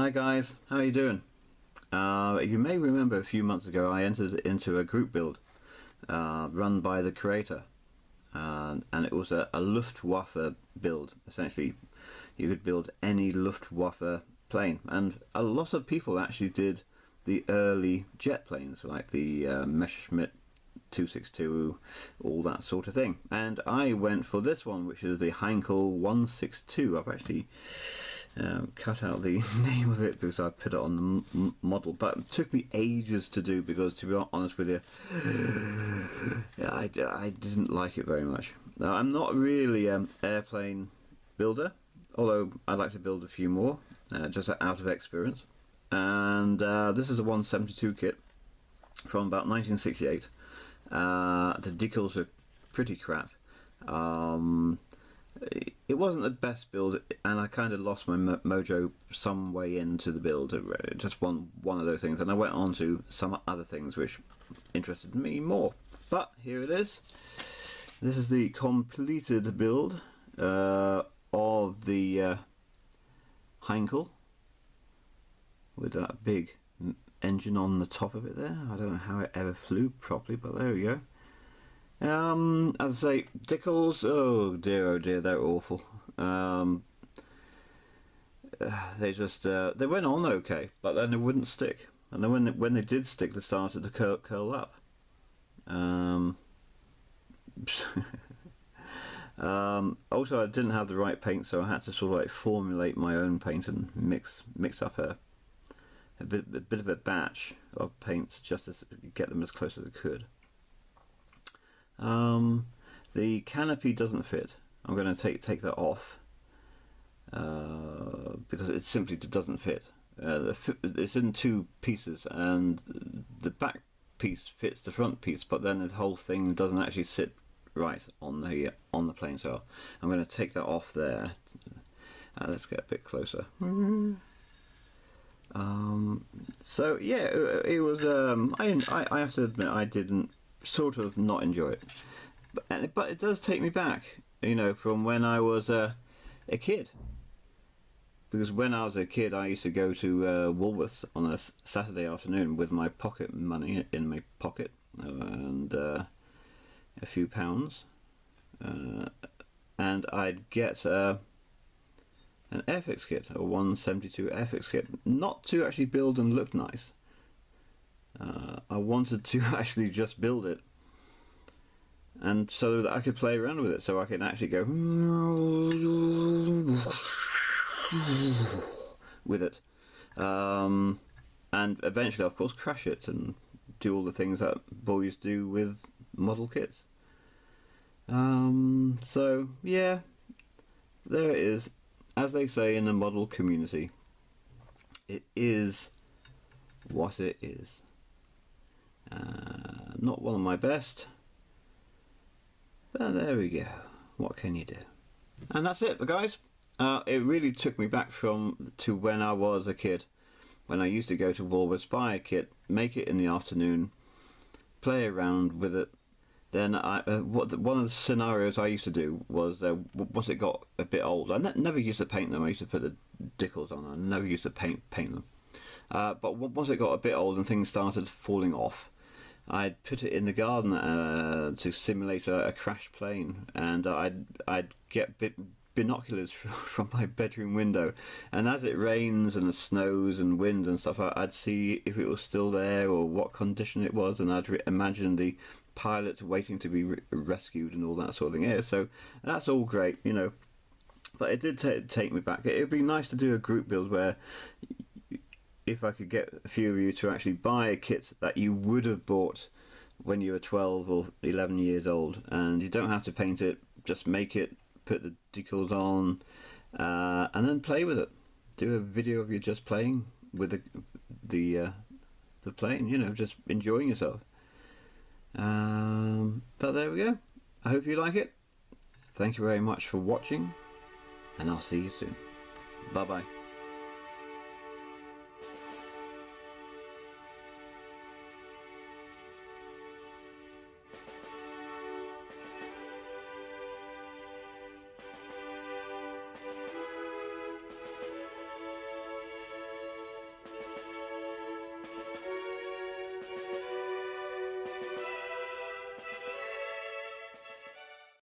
Hi guys, how are you doing? You may remember a few months ago I entered into a group build run by the Creator, and it was a Luftwaffe build. Essentially you could build any Luftwaffe plane, and a lot of people actually did the early jet planes like the Messerschmitt 262, all that sort of thing, and I went for this one, which is the Heinkel 162. I've actually cut out the name of it because I put it on the model, but it took me ages to do because, to be honest with you, I didn't like it very much. Now, I'm not really an airplane builder, although I'd like to build a few more just out of experience. And this is a 172 kit from about 1968. The decals are pretty crap. It wasn't the best build, and I kind of lost my mojo some way into the build. Just one of those things, and I went on to some other things which interested me more. But here it is. This is the completed build of the Heinkel with that big engine on the top of it there. I don't know how it ever flew properly, but there we go. As I say, decals, oh dear, they're awful. They just they went on okay, but then they wouldn't stick, and then when they did stick, they started to curl up. Also, I didn't have the right paint, so I had to sort of like formulate my own paint and mix up a bit of a batch of paints just to get them as close as I could. The canopy doesn't fit. I'm going to take that off because it simply doesn't fit. It's in two pieces, and the back piece fits the front piece, but then the whole thing doesn't actually sit right on the plane. So I'm going to take that off there. Let's get a bit closer. So yeah, it was. I have to admit, I didn't sort of not enjoy it, but it does take me back, you know, from when I was a kid. Because when I was a kid, I used to go to Woolworths on a Saturday afternoon with my pocket money in my pocket and a few pounds, and I'd get an airfix kit, a 172 airfix kit, not to actually build and look nice. I wanted to actually just build it, and so that I could play around with it, so I can actually go with it, and eventually, of course, crash it and do all the things that boys do with model kits. So yeah, there it is. As they say in the model community, it is what it is. Not one of my best, but there we go. What can you do? And that's it, guys. It really took me back to when I was a kid, when I used to go to Woolworths, buy a kit, make it in the afternoon, play around with it. Then one of the scenarios I used to do was once it got a bit old, I never used to paint them. I used to put the decals on. I never used to paint them. But once it got a bit old and things started falling off, I'd put it in the garden to simulate a crashed plane, and I'd get binoculars from my bedroom window, and as it rains and it snows and wind and stuff, I'd see if it was still there or what condition it was, and I'd imagine the pilot waiting to be rescued and all that sort of thing. Yeah, so that's all great, you know, but it did take me back. It'd be nice to do a group build where, if I could get a few of you to actually buy a kit that you would have bought when you were 12 or 11 years old, and you don't have to paint it, just make it, put the decals on, and then play with it. Do a video of you just playing with the plane, you know, just enjoying yourself. But there we go. I hope you like it. Thank you very much for watching, and I'll see you soon. Bye bye.